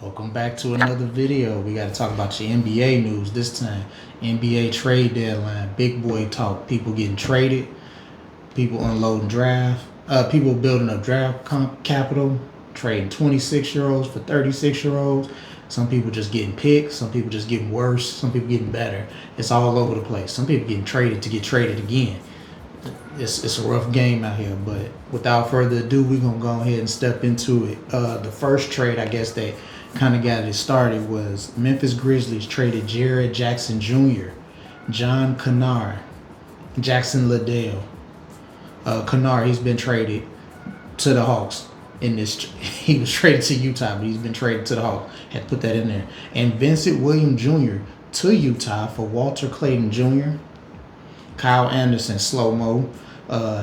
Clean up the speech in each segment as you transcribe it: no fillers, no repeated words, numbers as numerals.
Welcome back to another video. We got to talk about your NBA news this time. NBA trade deadline, big boy talk. People getting traded, people unloading draft, people building up draft capital, trading 26-year-olds for 36-year-olds. Some people just getting picked. Some people just getting worse. Some people getting better. It's all over the place. Some people getting traded to get traded again. It's a rough game out here, but without further ado, we're going to go ahead and step into it. The first trade, I guess, that kind of got it started was Memphis Grizzlies traded Jaren Jackson Jr., John Kennard, Jackson Liddell. Kennard, he's been traded to the Hawks. He was traded to Utah, but he's been traded to the Hawks. Had to put that in there. And Vincent Williams Jr. to Utah for Walter Clayton Jr., Kyle Anderson, slow-mo,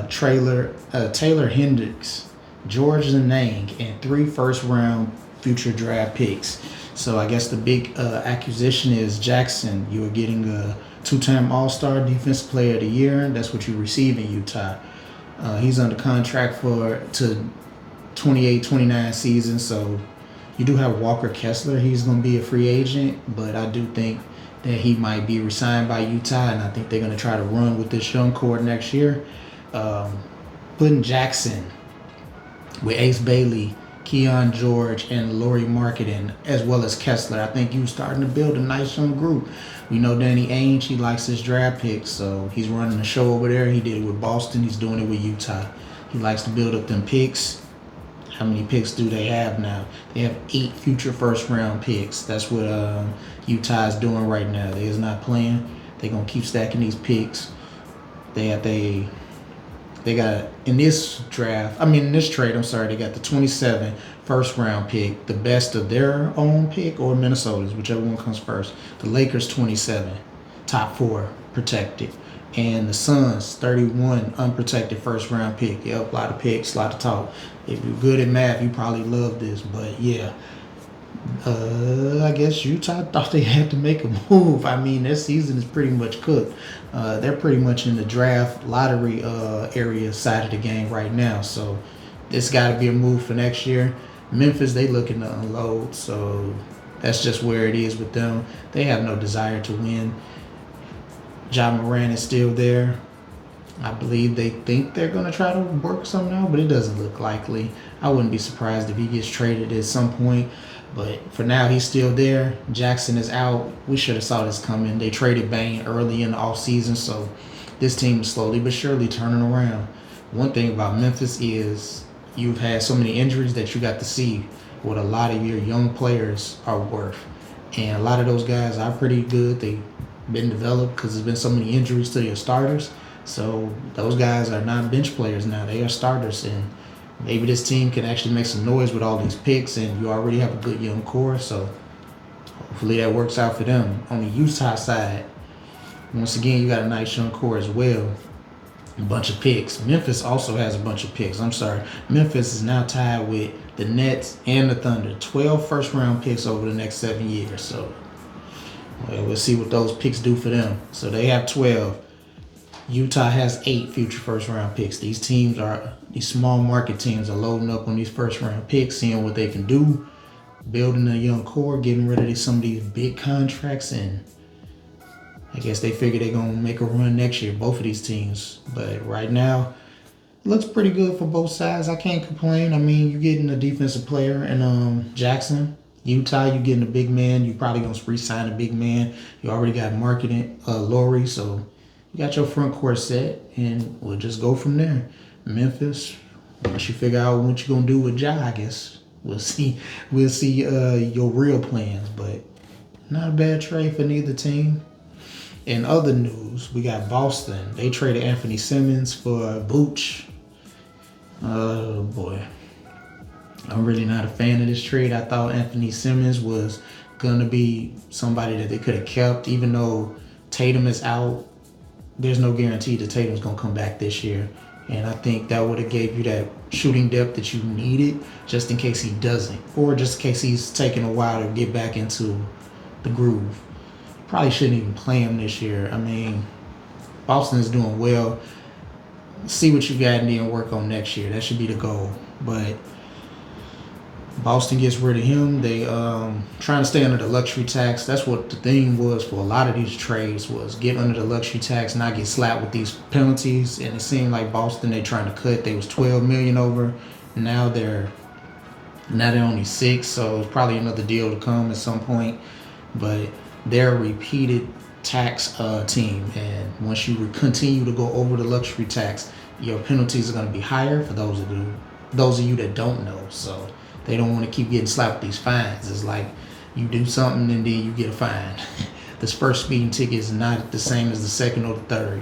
Taylor Hendricks, George Zanang, and 3 first-round future draft picks. So I guess the big acquisition is Jackson. You are getting a 2-time All-Star Defensive Player of the Year. That's what you receive in Utah. He's under contract to 28-29 season. So you do have Walker Kessler. He's going to be a free agent, but I do think that he might be re-signed by Utah, and I think they're going to try to run with this young core next year. Putting Jackson with Ace Bailey, Keon George, and Lauri Markkanen, as well as Kessler. I think you're starting to build a nice young group. We know Danny Ainge, he likes his draft picks, so he's running the show over there. He did it with Boston. He's doing it with Utah. He likes to build up them picks. How many picks do they have now? They have 8 future first-round picks. That's what Utah is doing right now. They is not playing. They're going to keep stacking these picks. They got, in this trade, they got the 27 first-round pick, the best of their own pick or Minnesota's, whichever one comes first. The Lakers, 27, top 4 protected. And the Suns, 31 unprotected first-round pick. Yep, a lot of picks, a lot of talk. If you're good at math, you probably love this. But, yeah, I guess Utah thought they had to make a move. I mean, their season is pretty much cooked. They're pretty much in the draft lottery area side of the game right now. So this got to be a move for next year. Memphis, they looking to unload. So that's just where it is with them. They have no desire to win. Ja Morant is still there. I believe they think they're going to try to work something out, but it doesn't look likely. I wouldn't be surprised if he gets traded at some point. But for now, he's still there. Jackson is out. We should have saw this coming. They traded Bane early in the offseason, so this team is slowly but surely turning around. One thing about Memphis is you've had so many injuries that you got to see what a lot of your young players are worth. And a lot of those guys are pretty good. They've been developed because there's been so many injuries to your starters. So those guys are not bench players now. They are starters, and maybe this team can actually make some noise with all these picks, and you already have a good young core, so hopefully that works out for them. On the Utah side, once again, you got a nice young core as well. A bunch of picks. Memphis also has a bunch of picks. Memphis is now tied with the Nets and the Thunder. 12 first-round picks over the next 7 years, so we'll see what those picks do for them. So they have 12. Utah has 8 future first-round picks. These small market teams are loading up on these first-round picks, seeing what they can do, building a young core, getting rid of some of these big contracts, and I guess they figure they're going to make a run next year, both of these teams. But right now, it looks pretty good for both sides. I can't complain. I mean, you're getting a defensive player in Jackson. Utah, you're getting a big man. You're probably going to re-sign a big man. You already got marketing Lauri, so you got your front court set, and we'll just go from there. Memphis, once you figure out what you're going to do with Ja, I guess we'll see your real plans, but not a bad trade for neither team. In other news, we got Boston. They traded Anthony Simmons for Vooch. Oh, boy. I'm really not a fan of this trade. I thought Anthony Simmons was going to be somebody that they could have kept, even though Tatum is out. There's no guarantee that Tatum's going to come back this year. And I think that would have gave you that shooting depth that you needed just in case he doesn't. Or just in case he's taking a while to get back into the groove. Probably shouldn't even play him this year. I mean, Boston is doing well. See what you got and then work on next year. That should be the goal. But Boston gets rid of him. They trying to stay under the luxury tax. That's what the thing was for a lot of these trades, was get under the luxury tax, not get slapped with these penalties. And it seemed like Boston, they trying to cut. They was 12 million over. Now they're only 6, so it's probably another deal to come at some point. But they're a repeated tax team, and once you continue to go over the luxury tax, your penalties are going to be higher. For those of you that don't know, so they don't want to keep getting slapped with these fines. It's like you do something and then you get a fine. This first speeding ticket is not the same as the second or the third,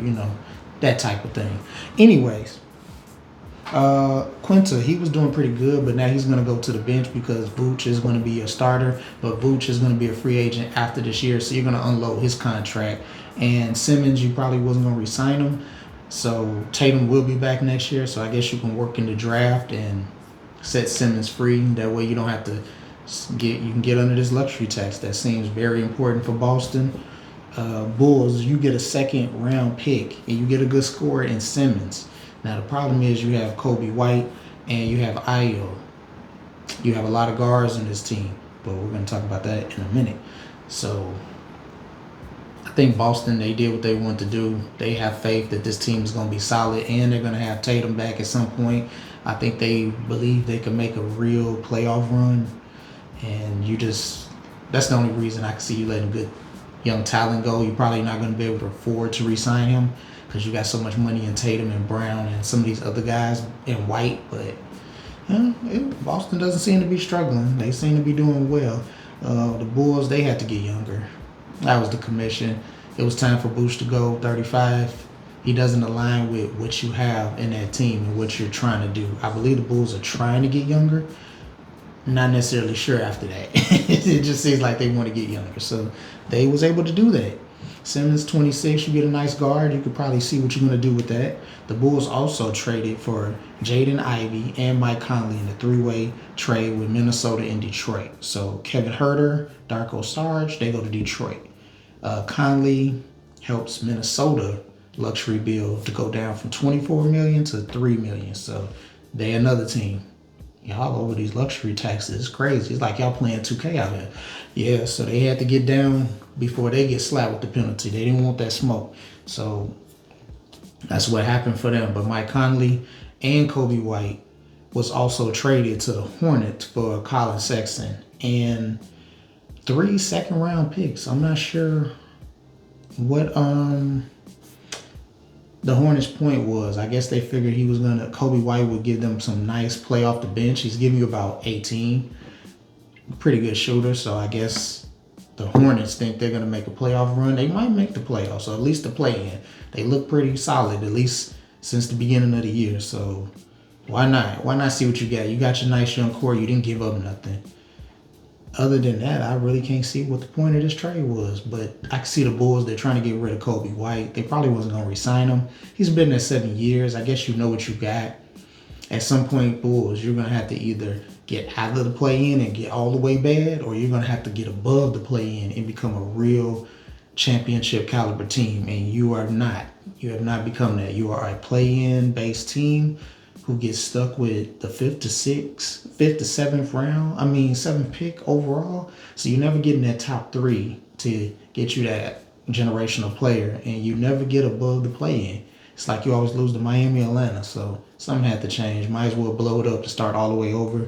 that type of thing. Anyways, Quinta, he was doing pretty good, but now he's going to go to the bench because Vooch is going to be a starter, but Vooch is going to be a free agent after this year, so you're going to unload his contract. And Simmons, you probably wasn't going to re-sign him, so Tatum will be back next year, so I guess you can work in the draft and set Simmons free. That way you don't have to you can get under this luxury tax. That seems very important for Boston. Bulls, you get a second round pick and you get a good scorer in Simmons. Now the problem is you have Kobe White and you have Ayo. You have a lot of guards in this team, but we're going to talk about that in a minute. So I think Boston, they did what they wanted to do. They have faith that this team is going to be solid, and they're going to have Tatum back at some point. I think they believe they can make a real playoff run, and that's the only reason I can see you letting good young talent go. You're probably not going to be able to afford to re-sign him because you got so much money in Tatum and Brown and some of these other guys in White, but Boston doesn't seem to be struggling. They seem to be doing well. The Bulls, they had to get younger. That was the commission. It was time for Bush to go, 35. He doesn't align with what you have in that team and what you're trying to do. I believe the Bulls are trying to get younger. Not necessarily sure after that. It just seems like they want to get younger. So they was able to do that. Simmons, 26, you get a nice guard. You could probably see what you're going to do with that. The Bulls also traded for Jaden Ivey and Mike Conley in a 3-way trade with Minnesota and Detroit. So Kevin Huerter, Darko Sarge, they go to Detroit. Conley helps Minnesota luxury bill to go down from $24 million to $3 million. So they another team. Y'all over these luxury taxes. It's crazy. It's like y'all playing 2K out here. Yeah, so they had to get down before they get slapped with the penalty. They didn't want that smoke. So that's what happened for them. But Mike Conley and Kobe White was also traded to the Hornets for Colin Sexton and 3 second-round picks. I'm not sure what the Hornets' point was. I guess they figured Kobe White would give them some nice play off the bench. He's giving you about 18. Pretty good shooter, so I guess the Hornets think they're going to make a playoff run. They might make the playoffs, or at least the play-in. They look pretty solid, at least since the beginning of the year. So why not? Why not see what you got? You got your nice young core. You didn't give up nothing. Other than that, I really can't see what the point of this trade was. But I can see the Bulls, they're trying to get rid of Kobe White. They probably wasn't going to re-sign him. He's been there 7 years. I guess you know what you got. At some point, Bulls, you're going to have to either get out of the play-in and get all the way bad, or you're going to have to get above the play-in and become a real championship caliber team. And you are not. You have not become that. You are a play-in based team who gets stuck with the 5th to 7th round. 7th pick overall. So you never get in that top 3 to get you that generational player, and you never get above the play-in. It's like you always lose to Miami, Atlanta. So something had to change. Might as well blow it up to start all the way over.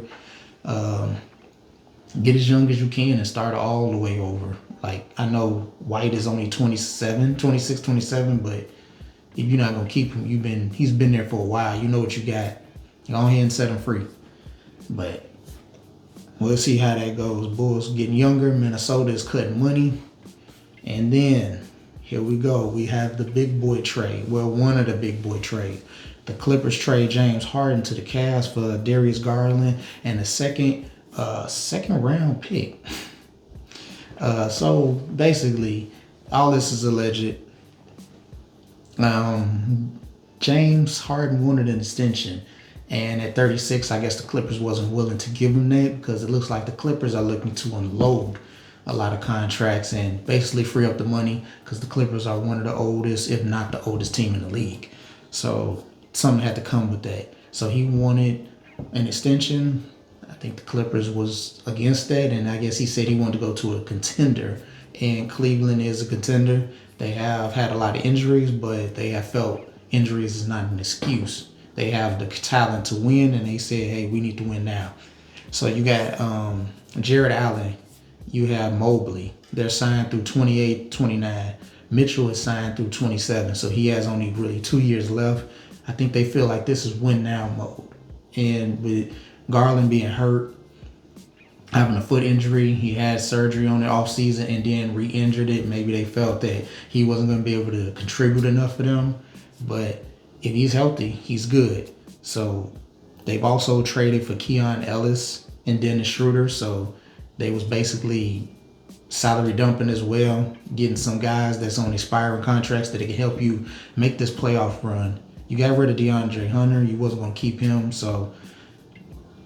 Get as young as you can and start all the way over. Like, I know White is only 26, 27, but if you're not going to keep him, he's been there for a while. You know what you got. Go ahead and set him free. But we'll see how that goes. Bulls getting younger. Minnesota is cutting money. And then, here we go. We have the big boy trade. Well, one of the big boy trade. The Clippers trade James Harden to the Cavs for Darius Garland and a second round pick. So basically, all this is alleged. James Harden wanted an extension, and at 36, I guess the Clippers wasn't willing to give him that because it looks like the Clippers are looking to unload a lot of contracts and basically free up the money because the Clippers are one of the oldest, if not the oldest team in the league. So something had to come with that. So he wanted an extension. I think the Clippers was against that, and I guess he said he wanted to go to a contender. And Cleveland is a contender. They have had a lot of injuries, but they have felt injuries is not an excuse. They have the talent to win, and they said, hey, we need to win now. So you got Jared Allen. You have Mobley. They're signed through 28, 29. Mitchell is signed through 27, so he has only really 2 years left. I think they feel like this is win now mode. And with Garland being hurt, having a foot injury, he had surgery on the offseason and then re-injured it. Maybe they felt that he wasn't going to be able to contribute enough for them. But if he's healthy, he's good. So they've also traded for Keon Ellis and Dennis Schroeder. So they was basically salary dumping as well, getting some guys that's on expiring contracts that can help you make this playoff run. You got rid of DeAndre Hunter. You wasn't going to keep him. So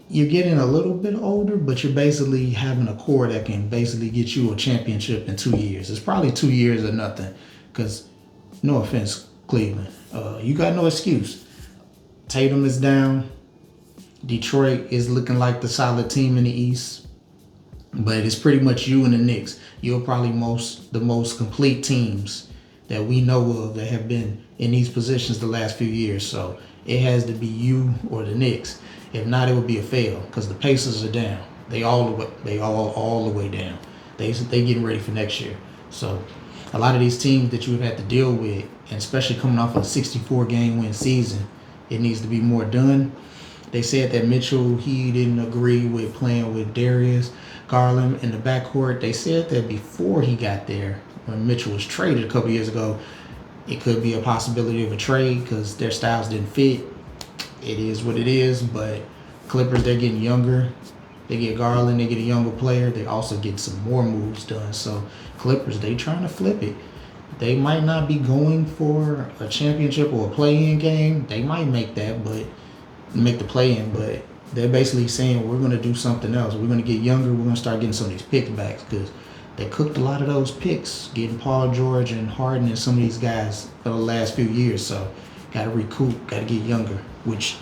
you're getting a little bit older, but you're basically having a core that can basically get you a championship in 2 years. It's probably 2 years or nothing because, no offense, Cleveland, you got no excuse. Tatum is down. Detroit is looking like the solid team in the East. But it's pretty much you and the Knicks. You're probably the most complete teams that we know of that have been in these positions the last few years. So it has to be you or the Knicks. If not, it would be a fail because the Pacers are down. They all the way down. They getting ready for next year. So a lot of these teams that you would have to deal with, and especially coming off a 64-game win season, it needs to be more done. They said that Mitchell, he didn't agree with playing with Darius Garland in the backcourt. They said that before he got there, when Mitchell was traded a couple years ago, it could be a possibility of a trade because their styles didn't fit. It is what it is, but Clippers, they're getting younger. They get Garland, they get a younger player. They also get some more moves done. So Clippers, they trying to flip it. They might not be going for a championship or a play-in game. They might make that, but make the play-in, but they're basically saying we're going to do something else. We're going to get younger. We're going to start getting some of these picks back because they cooked a lot of those picks, getting Paul George and Harden and some of these guys for the last few years. So got to recoup, got to get younger, which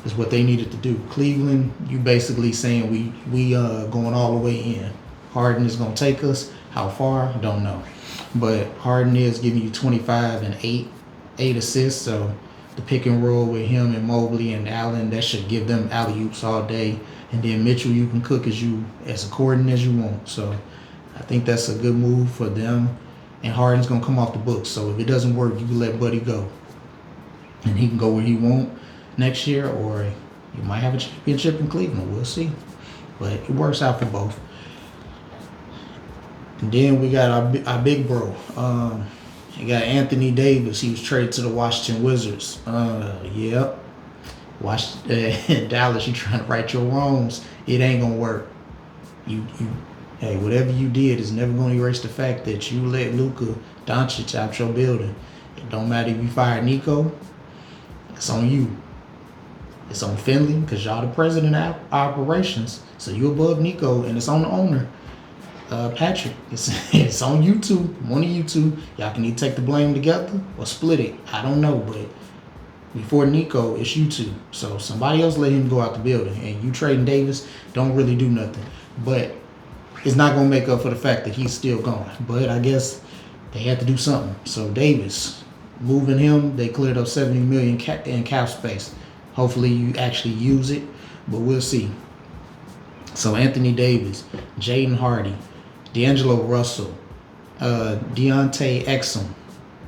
is what they needed to do. Cleveland, you basically saying we going all the way in. Harden is going to take us. How far? Don't know. But Harden is giving you 25 and 8 assists. So the pick and roll with him and Mobley and Allen, that should give them alley-oops all day. And then Mitchell, you can cook as according as you want. So I think that's a good move for them. And Harden's going to come off the books. So if it doesn't work, you can let Buddy go. And he can go where he wants next year, or you might have a championship in Cleveland. We'll see. But it works out for both. And then we got our big bro. You got Anthony Davis. He was traded to the Washington Wizards. Yep. Dallas, you trying to right your wrongs. It ain't going to work. Hey, whatever you did is never going to erase the fact that you let Luka Doncic out your building. It don't matter if you fired Nico. It's on you. It's on Finley because y'all the president of operations. So you above Nico, and it's on the owner, Patrick. It's on you two. One of you two. Y'all can either take the blame together or split it. I don't know, but before Nico, it's you two. So somebody else let him go out the building. And you trading Davis don't really do nothing. But it's not going to make up for the fact that he's still gone. But I guess they had to do something. So Davis, moving him, they cleared up $70 million in cap space. Hopefully you actually use it, but we'll see. So Anthony Davis, Jaden Hardy, D'Angelo Russell, Deontay Exum,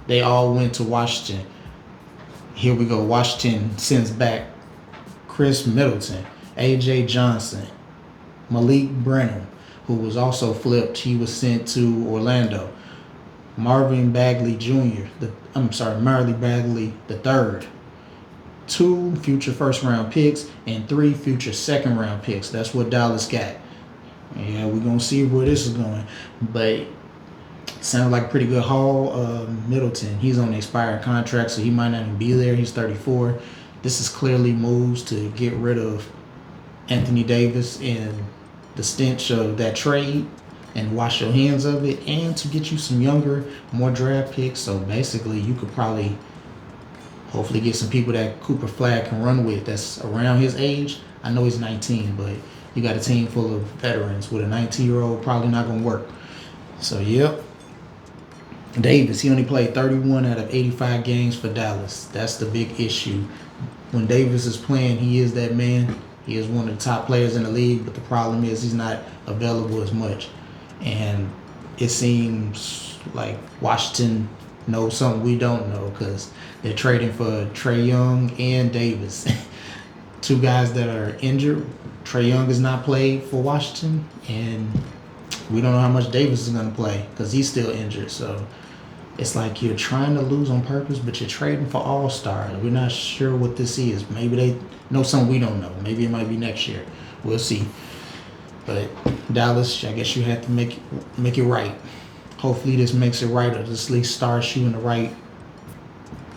they all went to Washington. Here we go. Washington sends back Chris Middleton, A.J. Johnson, Malik Brenham, who was also flipped. He was sent to Orlando. Marvin Bagley Jr., Marley Bagley III. 2 future first-round picks and 3 future second-round picks. That's what Dallas got. Yeah, we're going to see where this is going. But it sounds like a pretty good haul. Middleton, he's on an expired contract, so he might not even be there. He's 34. This is clearly moves to get rid of Anthony Davis and the stench of that trade and wash your hands of it, and to get you some younger, more draft picks. So basically, you could probably hopefully get some people that Cooper Flag can run with that's around his age. I know he's 19, but You got a team full of veterans with a 19-year-old probably not going to work. So, yep. Davis, he only played 31 out of 85 games for Dallas. That's the big issue. When Davis is playing, he is that man. He is one of the top players in the league, but the problem is he's not available as much. And it seems like Washington knows something we don't know because they're trading for Trae Young and Davis. Two guys that are injured. Trae Young has not played for Washington, and we don't know how much Davis is going to play because he's still injured. So it's like you're trying to lose on purpose, but you're trading for all-stars. We're not sure what this is. Maybe they know something we don't know. Maybe it might be next year. We'll see. But Dallas, I guess you have to make it right. Hopefully this makes it right, or just at least starts you in the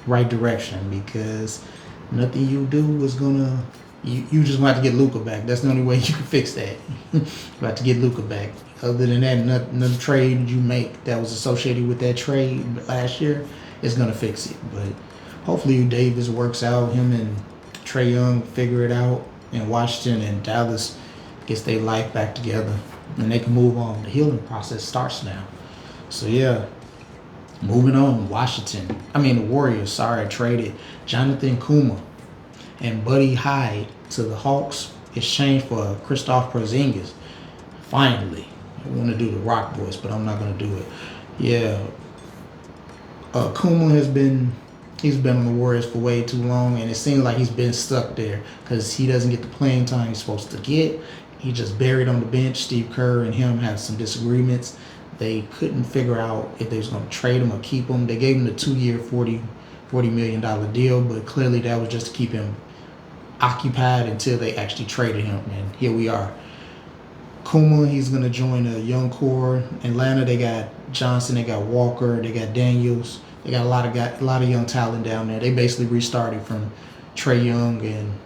right direction, because nothing you do is gonna. You just gonna have to get Luka back. That's the only way you can fix that. You have to get Luka back. Other than that, another trade you make that was associated with that trade last year is gonna fix it. But hopefully Davis works out. Him and Trae Young figure it out in Washington, and Dallas gets their life back together, and they can move on. The healing process starts now. So yeah, moving on. The Warriors. Traded Jonathan Kuma and Buddy Hyde to the Hawks, exchange for Kristaps Porzingis. Finally, I want to do the Rock voice, but I'm not going to do it. Yeah, Kuma he's been on the Warriors for way too long, and it seems like he's been stuck there because he doesn't get the playing time he's supposed to get. He just buried on the bench. Steve Kerr and him have some disagreements. They couldn't figure out if they was going to trade him or keep him. They gave him the 2-year, $40 million deal, but clearly that was just to keep him occupied until they actually traded him, and here we are. Kuma, he's going to join a young core. Atlanta, they got Johnson, they got Walker, they got Daniels. They got a lot of young talent down there. They basically restarted from Trae Young, and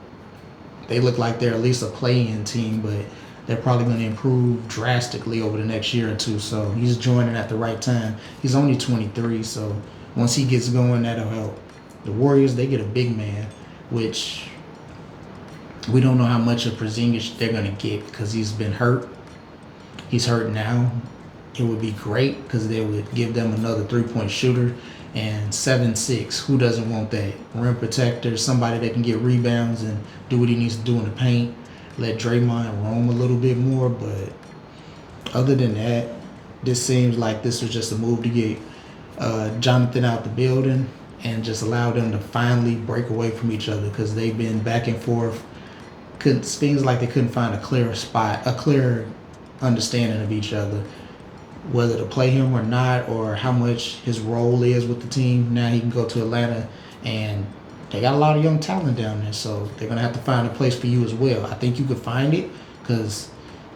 they look like they're at least a play-in team, but they're probably going to improve drastically over the next year or two. So he's joining at the right time. He's only 23, so once he gets going, that'll help. The Warriors, they get a big man, which we don't know how much of Porzingis they're going to get because he's been hurt. He's hurt now. It would be great because they would give them another three-point shooter. And 7'6", who doesn't want that? Rim protector, somebody that can get rebounds and do what he needs to do in the paint. Let Draymond roam a little bit more. But other than that, this seems like this was just a move to get Jonathan out the building and just allow them to finally break away from each other because they've been back and forth. Seems like they couldn't find a clear understanding of each other, whether to play him or not, or how much his role is with the team. Now he can go to Atlanta, and they got a lot of young talent down there, so they're going to have to find a place for you as well. I think you could find it because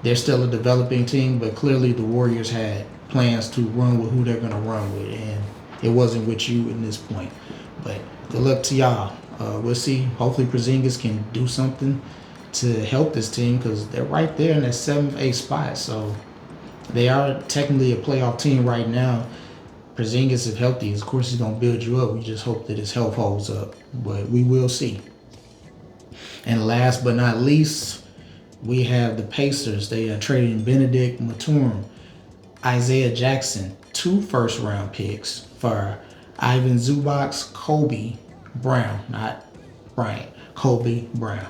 they're still a developing team, but clearly the Warriors had plans to run with who they're going to run with, and it wasn't with you in this point. But good luck to y'all. We'll see. Hopefully Porzingis can do something to help this team because they're right there in that 7th, 8th spot. So they are technically a playoff team right now. Porzingis, if healthy, of course he's going to build you up. We just hope that his health holds up. But we will see. And last but not least, we have the Pacers. They are trading Benedict Mathurin, Isaiah Jackson, 2 first-round picks for Ivan Zubac, Kobe Brown, not Bryant, Kobe Brown.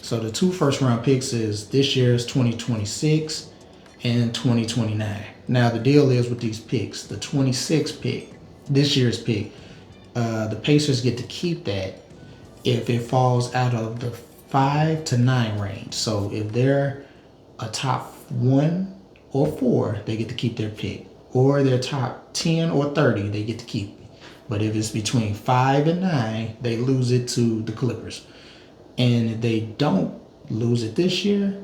So the 2 first-round picks is this year's 2026 and 2029. Now the deal is with these picks, the 26 pick, this year's pick, the Pacers get to keep that if it falls out of the 5 to 9 range. So if they're a top 1 or 4, they get to keep their pick. Or they're top 10 or 30, they get to keep it. But if it's between 5 and 9, they lose it to the Clippers. And if they don't lose it this year,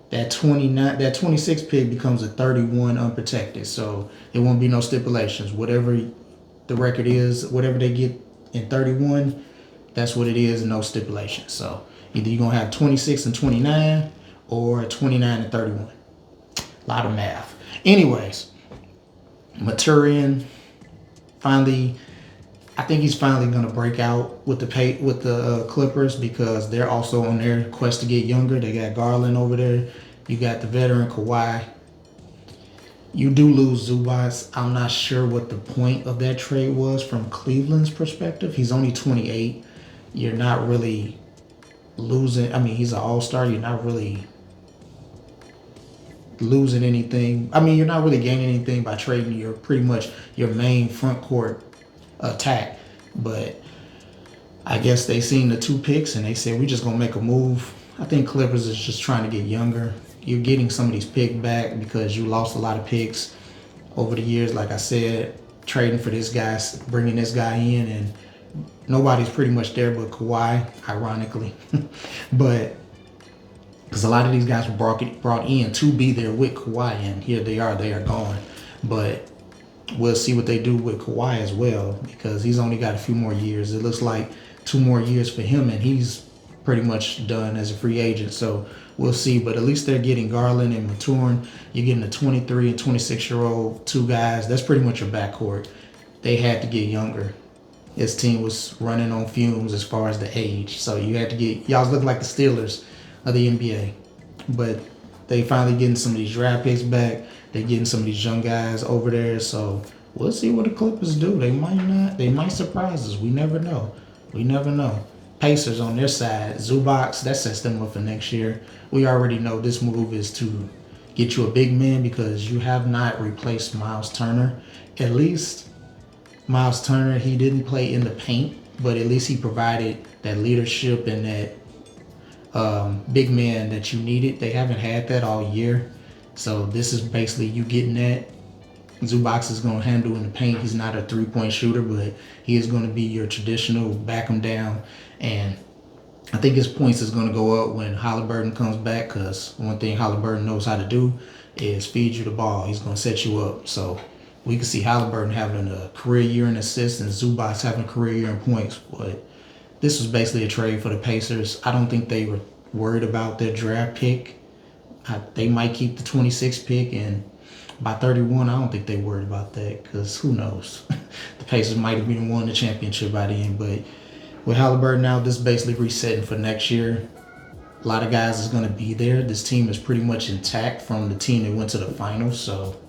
that 26 pick becomes a 31 unprotected. So there won't be no stipulations. Whatever the record is, whatever they get in 31, that's what it is, no stipulations. So either you're going to have 26 and 29 or 29 and 31. A lot of math. Anyways, Mathurin, finally, I think he's finally going to break out with the Clippers because they're also on their quest to get younger. They got Garland over there. You got the veteran Kawhi. You do lose Zubac. I'm not sure what the point of that trade was from Cleveland's perspective. He's only 28. You're not really losing. I mean, he's an all-star. You're not really losing anything. I mean, you're not really gaining anything by trading your pretty much your main front court attack. But I guess they seen the 2 picks and they said, we're just going to make a move. I think Clippers is just trying to get younger. You're getting some of these picks back because you lost a lot of picks over the years. Like I said, trading for this guy, bringing this guy in, and nobody's pretty much there but Kawhi, ironically. But because a lot of these guys were brought in to be there with Kawhi, and here they are gone. But we'll see what they do with Kawhi as well, because he's only got a few more years. It looks like 2 more years for him, and he's pretty much done as a free agent. So we'll see. But at least they're getting Garland and Mathurin. You're getting a 23 and 26-year-old 2 guys. That's pretty much your backcourt. They had to get younger. His team was running on fumes as far as the age. So you had to get, y'all look like the Steelers of the NBA. But they finally getting some of these draft picks back. They're getting some of these young guys over there. So we'll see what the Clippers do. They might surprise us. We never know. Pacers on their side, Zubac, that sets them up for next year. We already know this move is to get you a big man because you have not replaced Miles Turner. At least Miles Turner, he didn't play in the paint, but at least he provided that leadership and that big man that you needed. They haven't had that all year. So this is basically you getting that. Zubac is going to handle in the paint. He's not a 3-point shooter, but he is going to be your traditional back him down. And I think his points is going to go up when Halliburton comes back, because one thing Halliburton knows how to do is feed you the ball. He's going to set you up. So we can see Halliburton having a career year in assists and Zubac having a career year in points. But this was basically a trade for the Pacers. I don't think they were worried about their draft pick. They might keep the 26th pick, and by 31, I don't think they worried about that, because who knows? The Pacers might have even won the championship by then. But with Halliburton now, this is basically resetting for next year. A lot of guys is going to be there. This team is pretty much intact from the team that went to the finals. So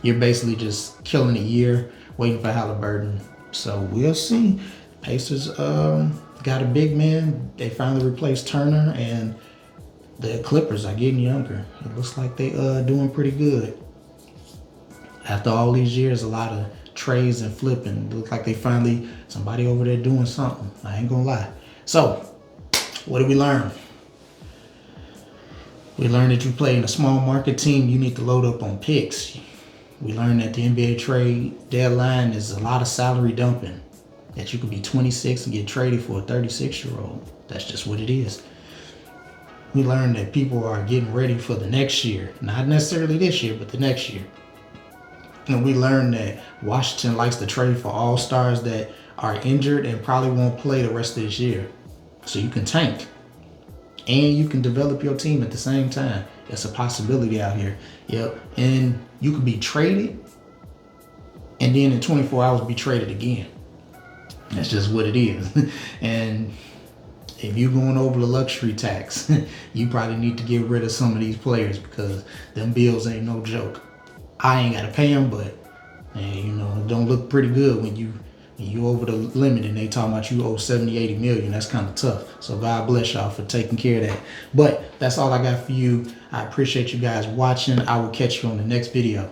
you're basically just killing a year waiting for Halliburton. So we'll see. Pacers got a big man. They finally replaced Turner, and the Clippers are getting younger. It looks like they doing pretty good. After all these years, a lot of trades and flipping. It looks like they finally, somebody over there doing something. I ain't gonna lie. So, what did we learn? We learned that you play in a small market team, you need to load up on picks. We learned that the NBA trade deadline is a lot of salary dumping. That you could be 26 and get traded for a 36-year-old. That's just what it is. We learned that people are getting ready for the next year. Not necessarily this year, but the next year. And we learned that Washington likes to trade for all-stars that are injured and probably won't play the rest of this year. So you can tank. And you can develop your team at the same time. It's a possibility out here. Yep. And you could be traded, and then in 24 hours be traded again. That's just what it is. And if you're going over the luxury tax, you probably need to get rid of some of these players, because them bills ain't no joke. I ain't gotta pay them, but it don't look pretty good when you over the limit and they talking about you owe 70, 80 million. That's kind of tough. So God bless y'all for taking care of that. But that's all I got for you. I appreciate you guys watching. I will catch you on the next video.